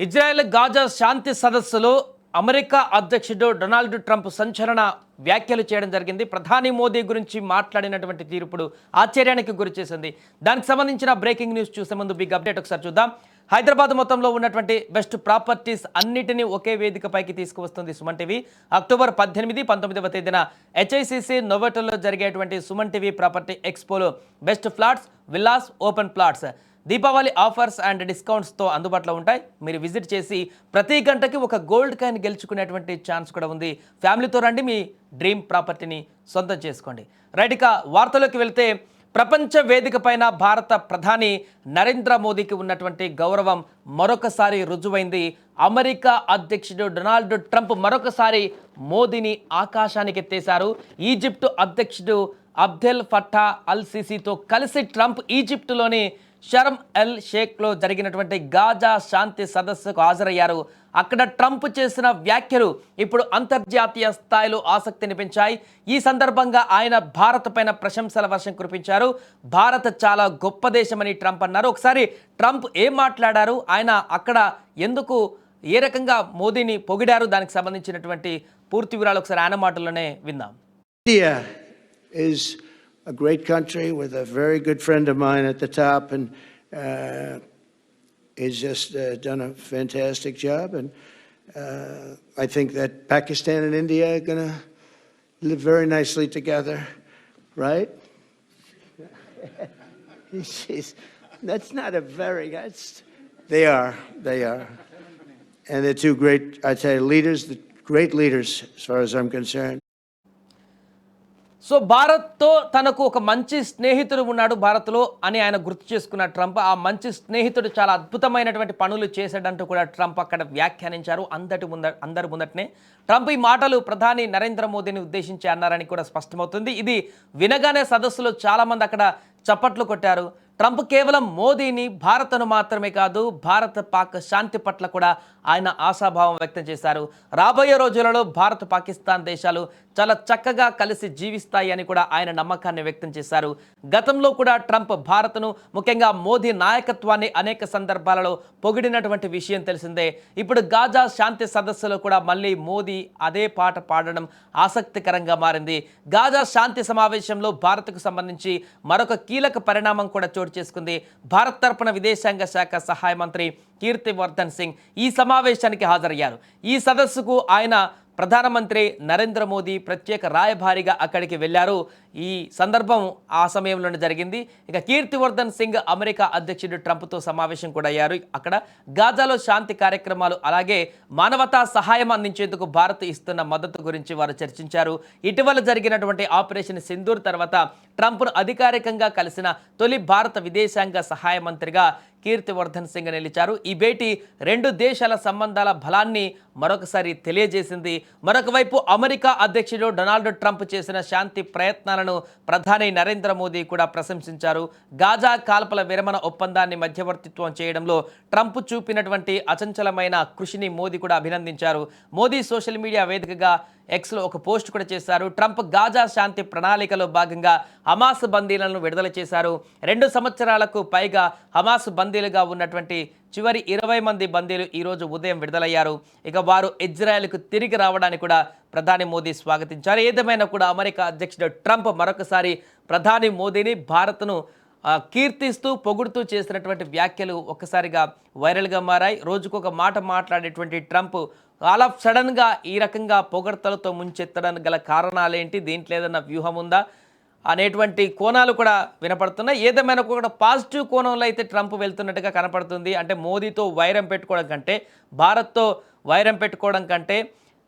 Israel Gaza శాంతి సదస్సులో America అధ్యక్షుడు Donald Trump సంచలన వ్యాఖ్యలు చేయడం జరిగింది. ప్రధాని మోదీ గురించి మాట్లాడినటువంటి తీరు ఇప్పుడు ఆశ్చర్యానికి గురిచేసింది. దానికి సంబంధించిన బ్రేకింగ్ న్యూస్ చూసే ముందు బిగ్ అప్డేట్ ఒకసారి చూద్దాం. హైదరాబాద్ మొత్తంలో ఉన్నటువంటి బెస్ట్ ప్రాపర్టీస్ అన్నిటినీ ఒకే వేదికపైకి తీసుకువస్తుంది సుమన్ టీవీ. అక్టోబర్ 18, 19వ తేదీన హెచ్ఐసిసి నోవోటల్లో జరిగేటువంటి సుమన్ టీవీ ప్రాపర్టీ ఎక్స్పోలో best flats, villas, open plots Deepavali offers and డిస్కౌంట్స్తో అందుబాటులో ఉంటాయి. మీరు విజిట్ చేసి ప్రతి గంటకి ఒక గోల్డ్ కాయిన్ గెలుచుకునేటువంటి ఛాన్స్ కూడా ఉంది. ఫ్యామిలీతో రండి, మీ డ్రీమ్ ప్రాపర్టీని సొంతం చేసుకోండి. రైట్, ఇక వార్తలోకి వెళ్తే ప్రపంచ వేదిక పైన భారత ప్రధాని నరేంద్ర మోదీకి ఉన్నటువంటి గౌరవం మరొకసారి రుజువైంది. అమెరికా అధ్యక్షుడు డొనాల్డ్ ట్రంప్ మరొకసారి మోదీని ఆకాశానికి ఎత్తేశారు. ఈజిప్టు అధ్యక్షుడు అబ్దెల్ ఫట్టా అల్ సిసితో కలిసి ట్రంప్ ఈజిప్టులోని షర్మ్ ఎల్ షేఖ్లో జరిగినటువంటి గాజా శాంతి సదస్సుకు హాజరయ్యారు. అక్కడ ట్రంప్ చేసిన వ్యాఖ్యలు ఇప్పుడు అంతర్జాతీయ స్థాయిలో ఆసక్తిని పెంచాయి. ఈ సందర్భంగా ఆయన భారత్ పైన ప్రశంసల వర్షం కురిపించారు. భారత్ చాలా గొప్ప దేశమని ట్రంప్ అన్నారు. ఒకసారి ట్రంప్ ఏం మాట్లాడారు, ఆయన అక్కడ ఎందుకు ఏ రకంగా మోదీని పొగిడారు, దానికి సంబంధించినటువంటి పూర్తి వివరాలు ఒకసారి ఆయన మాటల్లోనే విందాం. India is a great country with a very good friend of mine at the top, and he's just done a fantastic job. And I think that Pakistan and India are going to live very nicely together, right? That's not a very, they are. And they're two great, I'd say, leaders, great leaders as far as I'm concerned. So భారత్తో తనకు ఒక మంచి స్నేహితుడు ఉన్నాడు భారత్లో అని ఆయన గుర్తు చేసుకున్న ట్రంప్, ఆ మంచి స్నేహితుడు చాలా అద్భుతమైనటువంటి పనులు చేశాడంటూ కూడా ట్రంప్ అక్కడ వ్యాఖ్యానించారు. అందరి ముందటనే ట్రంప్ ఈ మాటలు ప్రధాని నరేంద్ర మోదీని ఉద్దేశించి అన్నారని కూడా స్పష్టమవుతుంది. ఇది వినగానే సదస్సులో చాలామంది అక్కడ చప్పట్లు కొట్టారు. ట్రంప్ కేవలం మోదీని, భారత్ను మాత్రమే కాదు, భారత్ పాక్ శాంతి పట్ల కూడా ఆయన ఆశాభావం వ్యక్తం చేశారు. రాబోయే రోజులలో భారత్, పాకిస్తాన్ దేశాలు చాలా చక్కగా కలిసి జీవిస్తాయి అని కూడా ఆయన నమ్మకాన్ని వ్యక్తం చేశారు. గతంలో కూడా ట్రంప్ భారత్ను, ముఖ్యంగా మోదీ నాయకత్వాన్ని అనేక సందర్భాలలో పొగిడినటువంటి విషయం తెలిసిందే. ఇప్పుడు గాజా శాంతి సదస్సులో కూడా మళ్ళీ మోదీ అదే పాట పాడడం ఆసక్తికరంగా మారింది. గాజా శాంతి సమావేశంలో భారత్కు సంబంధించి మరొక కీలక పరిణామం కూడా చోటు చేసుకుంది. భారత్ తరపున విదేశాంగ శాఖ సహాయ మంత్రి కీర్తివర్ధన్ సింగ్ ఈ సమావేశానికి హాజరయ్యారు. ఈ సదస్సుకు ఆయన ప్రధానమంత్రి నరేంద్ర మోదీ ప్రత్యేక రాయబారిగా అక్కడికి వెళ్ళారు. ఈ సందర్భం ఆ సమయంలోనే జరిగింది. ఇక కీర్తివర్ధన్ సింగ్ అమెరికా అధ్యక్షుడు ట్రంప్తో సమావేశం కూడా అయ్యారు. అక్కడ గాజాలో శాంతి కార్యక్రమాలు, అలాగే మానవతా సహాయం అందించేందుకు భారత్ ఇస్తున్న మద్దతు గురించి వారు చర్చించారు. ఇటీవల జరిగినటువంటి ఆపరేషన్ సింధూర్ తర్వాత ట్రంప్ను అధికారికంగా కలిసిన తొలి భారత విదేశాంగ సహాయ మంత్రిగా కీర్తివర్ధన్ సింగ్ నిలిచారు. ఈ భేటీ రెండు దేశాల సంబంధాల బలాన్ని మరొకసారి తెలియజేసింది. మరొక వైపు అమెరికా అధ్యక్షుడు డొనాల్డ్ ట్రంప్ చేసిన శాంతి ప్రయత్నాలను ప్రధాని నరేంద్ర మోదీ కూడా ప్రశంసించారు. గాజా కాల్పల విరమణ ఒప్పందాన్ని మధ్యవర్తిత్వం చేయడంలో ట్రంప్ చూపినటువంటి అచంచలమైన కృషిని మోదీ కూడా అభినందించారు. మోదీ సోషల్ మీడియా వేదికగా ఎక్స్లో ఒక పోస్ట్ కూడా చేశారు. ట్రంప్ గాజా శాంతి ప్రణాళికలో భాగంగా హమాస్ బందీలను విడుదల చేశారు. 2 సంవత్సరాలకు పైగా హమాస్ బందీలుగా ఉన్నటువంటి చివరి 20 మంది బందీలు ఈరోజు ఉదయం విడుదలయ్యారు. ఇక వారు ఇజ్రాయెల్కు తిరిగి రావడానికి కూడా ప్రధాని మోదీ స్వాగతించారు. ఏదేమైనా కూడా అమెరికా అధ్యక్షుడు ట్రంప్ మరొకసారి ప్రధాని మోదీని, భారత్ను కీర్తిస్తూ పొగుడుతూ చేసినటువంటి వ్యాఖ్యలు ఒక్కసారిగా వైరల్గా మారాయి. రోజుకొక మాట మాట్లాడేటువంటి ట్రంప్ ఆల్ ఆఫ్ సడన్గా ఈ రకంగా పొగడ్తలతో ముంచెత్తడానికి గల కారణాలేంటి, దీంట్లో ఏదైనా వ్యూహం ఉందా అనేటువంటి కోణాలు కూడా వినపడుతున్నాయి. ఏదేమైనా కూడా పాజిటివ్ కోణంలో అయితే ట్రంప్ వెళ్తున్నట్టుగా కనపడుతుంది. అంటే మోదీతో వైరం పెట్టుకోవడం కంటే, భారత్తో వైరం పెట్టుకోవడం కంటే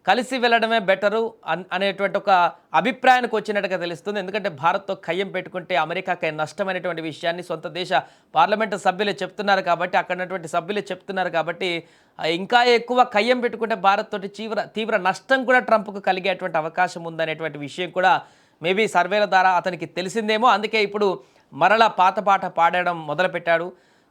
కలిసి వెళ్ళడమే బెటరు అనేటువంటి ఒక అభిప్రాయానికి వచ్చినట్టుగా తెలుస్తుంది. ఎందుకంటే భారత్తో కయ్యం పెట్టుకుంటే అమెరికాకి నష్టమైనటువంటి విషయాన్ని సొంత దేశ పార్లమెంటు సభ్యులు చెప్తున్నారు కాబట్టి, అక్కడ ఉన్నటువంటి సభ్యులు చెప్తున్నారు కాబట్టి, ఇంకా ఎక్కువ కయ్యం పెట్టుకుంటే భారత్ తోటి తీవ్ర నష్టం కూడా ట్రంప్కు కలిగేటువంటి అవకాశం ఉందనేటువంటి విషయం కూడా మేబీ సర్వేల ద్వారా అతనికి తెలిసిందేమో. అందుకే ఇప్పుడు మరలా పాత పాట పాడడం మొదలుపెట్టాడు.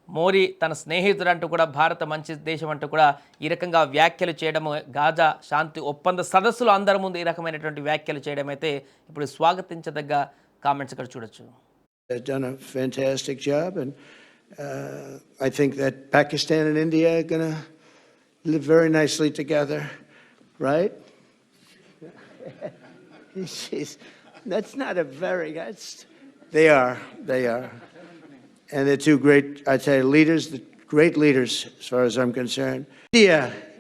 మోదీ తన స్నేహితుడు అంటూ కూడా, భారత మంచి దేశం అంటూ కూడా ఈ రకంగా వ్యాఖ్యలు చేయడం, గాజా శాంతి ఒప్పంద సదస్సులో అందరి ముందు ఈ రకమైనటువంటి వ్యాఖ్యలు చేయడం అయితే ఇప్పుడు స్వాగతించదగ్గ కామెంట్స్ ఇక్కడ చూడొచ్చు. They've done a fantastic job, and I think that Pakistan and India are going to live very nicely together, right? That's not a very, they are. And they're two great, I tell you, leaders, great leaders as far as I'm concerned. India